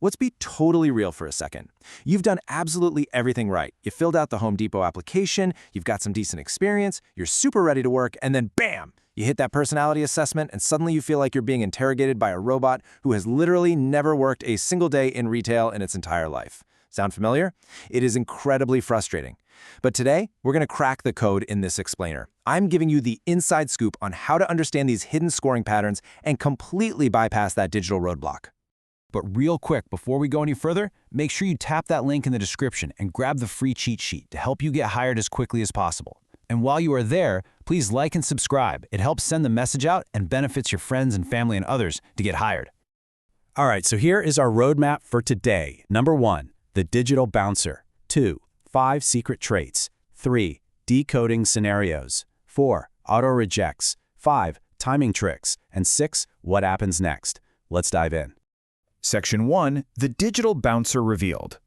Let's be totally real for a second. You've done absolutely everything right. You filled out the Home Depot application, you've got some decent experience, you're super ready to work, and then bam! You hit that personality assessment and suddenly you feel like you're being interrogated by a robot who has literally never worked a single day in retail in its entire life. Sound familiar? It is incredibly frustrating. But today, we're going to crack the code in this explainer. I'm giving you the inside scoop on how to understand these hidden scoring patterns and completely bypass that digital roadblock. But real quick, before we go any further, make sure you tap that link in the description and grab the free cheat sheet to help you get hired as quickly as possible. And while you are there, please like and subscribe. It helps send the message out and benefits your friends and family and others to get hired. All right, so here is our roadmap for today. Number 1, the digital bouncer. 2, 5 secret traits. 3, decoding scenarios. 4, auto rejects. 5, timing tricks. And 6, what happens next. Let's dive in. Section 1, the digital bouncer revealed.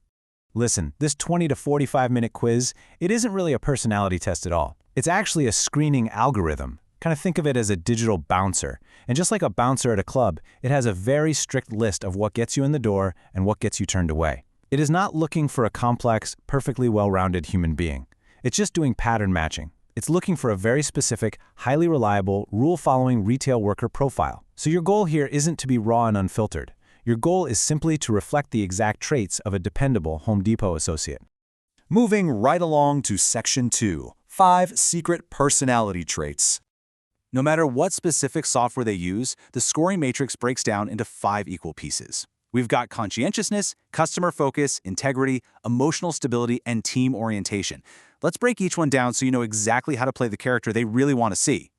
Listen, this 20 to 45-minute quiz, it isn't really a personality test at all. It's actually a screening algorithm. Kind of think of it as a digital bouncer. And just like a bouncer at a club, it has a very strict list of what gets you in the door and what gets you turned away. It is not looking for a complex, perfectly well-rounded human being. It's just doing pattern matching. It's looking for a very specific, highly reliable, rule-following retail worker profile. So your goal here isn't to be raw and unfiltered. Your goal is simply to reflect the exact traits of a dependable Home Depot associate. Moving right along to Section 2, 5 secret personality traits. No matter what specific software they use, the scoring matrix breaks down into 5 equal pieces. We've got conscientiousness, customer focus, integrity, emotional stability, and team orientation. Let's break each one down so you know exactly how to play the character they really want to see.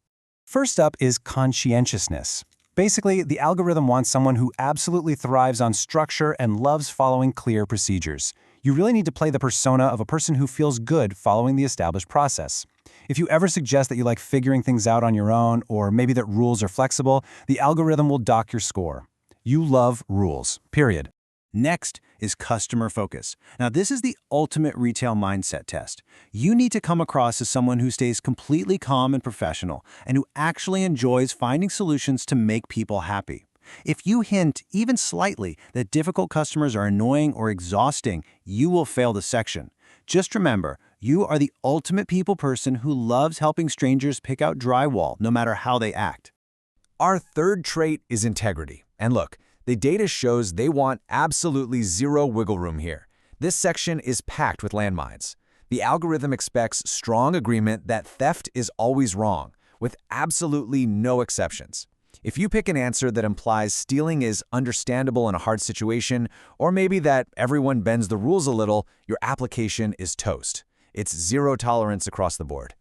First up is conscientiousness. Basically, the algorithm wants someone who absolutely thrives on structure and loves following clear procedures. You really need to play the persona of a person who feels good following the established process. If you ever suggest that you like figuring things out on your own, or maybe that rules are flexible, the algorithm will dock your score. You love rules, period. Next is customer focus. Now, this is the ultimate retail mindset test. You need to come across as someone who stays completely calm and professional, and who actually enjoys finding solutions to make people happy. If you hint, even slightly, that difficult customers are annoying or exhausting, you will fail the section. Just remember, you are the ultimate people person who loves helping strangers pick out drywall, no matter how they act. Our third trait is integrity. And look, the data shows they want absolutely zero wiggle room here. This section is packed with landmines. The algorithm expects strong agreement that theft is always wrong, with absolutely no exceptions. If you pick an answer that implies stealing is understandable in a hard situation, or maybe that everyone bends the rules a little, your application is toast. It's zero tolerance across the board.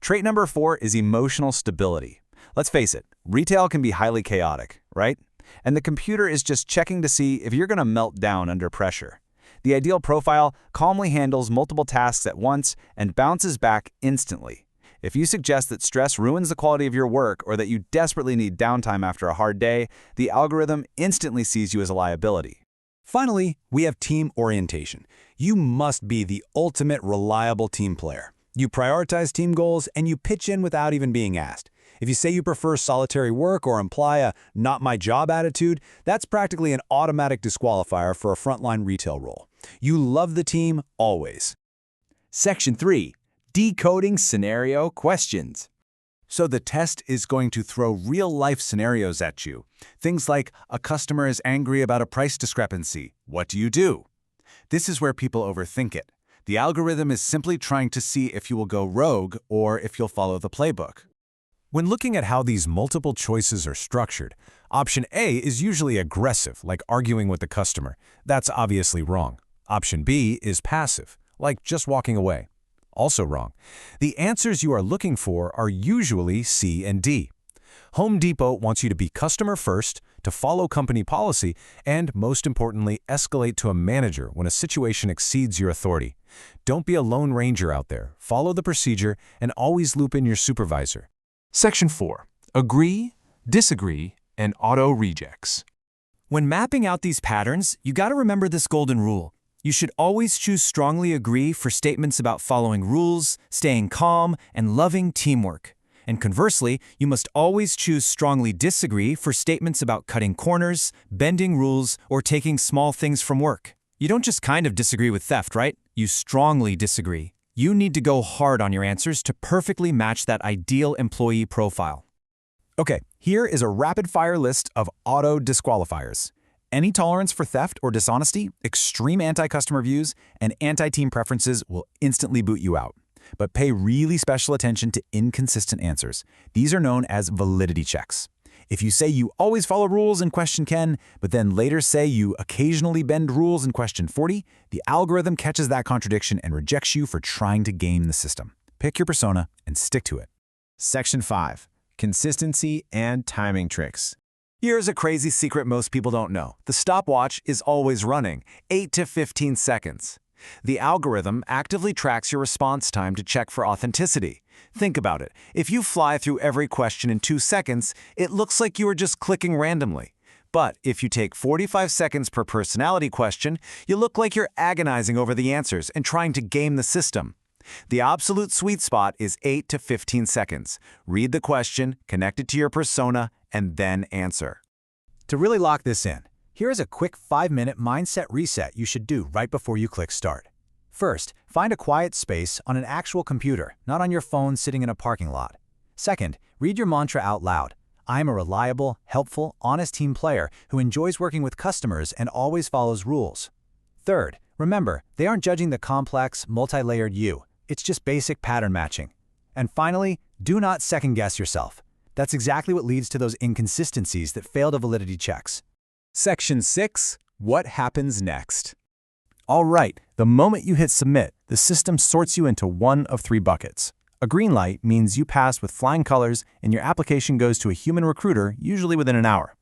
Trait number 4 is emotional stability. Let's face it, retail can be highly chaotic, right? And the computer is just checking to see if you're going to melt down under pressure. The ideal profile calmly handles multiple tasks at once and bounces back instantly. If you suggest that stress ruins the quality of your work or that you desperately need downtime after a hard day, the algorithm instantly sees you as a liability. Finally, we have team orientation. You must be the ultimate reliable team player. You prioritize team goals and you pitch in without even being asked. If you say you prefer solitary work or imply a not-my-job attitude, that's practically an automatic disqualifier for a frontline retail role. You love the team always. Section 3, decoding scenario questions. So the test is going to throw real-life scenarios at you. Things like, a customer is angry about a price discrepancy. What do you do? This is where people overthink it. The algorithm is simply trying to see if you will go rogue or if you'll follow the playbook. When looking at how these multiple choices are structured, option A is usually aggressive, like arguing with the customer. That's obviously wrong. Option B is passive, like just walking away. Also wrong. The answers you are looking for are usually C and D. Home Depot wants you to be customer first, to follow company policy, and, most importantly, escalate to a manager when a situation exceeds your authority. Don't be a lone ranger out there. Follow the procedure and always loop in your supervisor. Section 4. Agree, disagree, and auto rejects. When mapping out these patterns, you got to remember this golden rule. You should always choose strongly agree for statements about following rules, staying calm, and loving teamwork. And conversely, you must always choose strongly disagree for statements about cutting corners, bending rules, or taking small things from work. You don't just kind of disagree with theft, right? You strongly disagree. You need to go hard on your answers to perfectly match that ideal employee profile. Okay, here is a rapid-fire list of auto disqualifiers. Any tolerance for theft or dishonesty, extreme anti-customer views, and anti-team preferences will instantly boot you out. But pay really special attention to inconsistent answers. These are known as validity checks. If you say you always follow rules in question 10, but then later say you occasionally bend rules in question 40, the algorithm catches that contradiction and rejects you for trying to game the system. Pick your persona and stick to it. Section 5. Consistency and timing tricks. Here's a crazy secret most people don't know. The stopwatch is always running, 8 to 15 seconds. The algorithm actively tracks your response time to check for authenticity. Think about it. If you fly through every question in 2 seconds, it looks like you are just clicking randomly. But if you take 45 seconds per personality question, you look like you're agonizing over the answers and trying to game the system. The absolute sweet spot is 8 to 15 seconds. Read the question, connect it to your persona, and then answer. To really lock this in, here is a quick 5-minute mindset reset you should do right before you click start. First, find a quiet space on an actual computer, not on your phone sitting in a parking lot. Second, read your mantra out loud. I am a reliable, helpful, honest team player who enjoys working with customers and always follows rules. Third, remember, they aren't judging the complex, multi-layered you. It's just basic pattern matching. And finally, do not second-guess yourself. That's exactly what leads to those inconsistencies that fail to validity checks. Section 6. What happens next? All right, the moment you hit submit, the system sorts you into one of 3 buckets. A green light means you pass with flying colors and your application goes to a human recruiter, usually within an hour.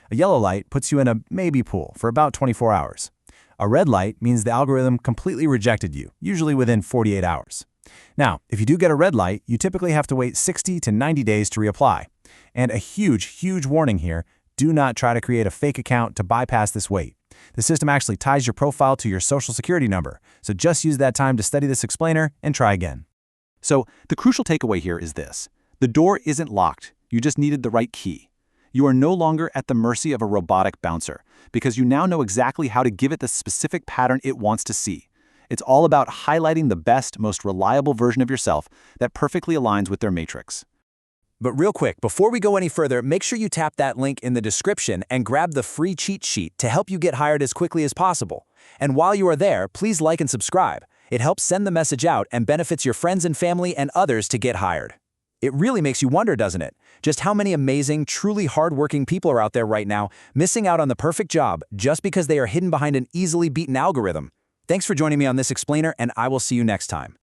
A yellow light puts you in a maybe pool for about 24 hours. A red light means the algorithm completely rejected you, usually within 48 hours. Now, if you do get a red light, you typically have to wait 60 to 90 days to reapply. And a huge warning here, do not try to create a fake account to bypass this wait. The system actually ties your profile to your social security number, so just use that time to study this explainer and try again. So the crucial takeaway here is this. The door isn't locked. You just needed the right key. You are no longer at the mercy of a robotic bouncer because you now know exactly how to give it the specific pattern it wants to see. It's all about highlighting the best, most reliable version of yourself that perfectly aligns with their matrix. But real quick, before we go any further, make sure you tap that link in the description and grab the free cheat sheet to help you get hired as quickly as possible. And while you are there, please like and subscribe. It helps send the message out and benefits your friends and family and others to get hired. It really makes you wonder, doesn't it? Just how many amazing, truly hardworking people are out there right now, missing out on the perfect job just because they are hidden behind an easily beaten algorithm. Thanks for joining me on this explainer, and I will see you next time.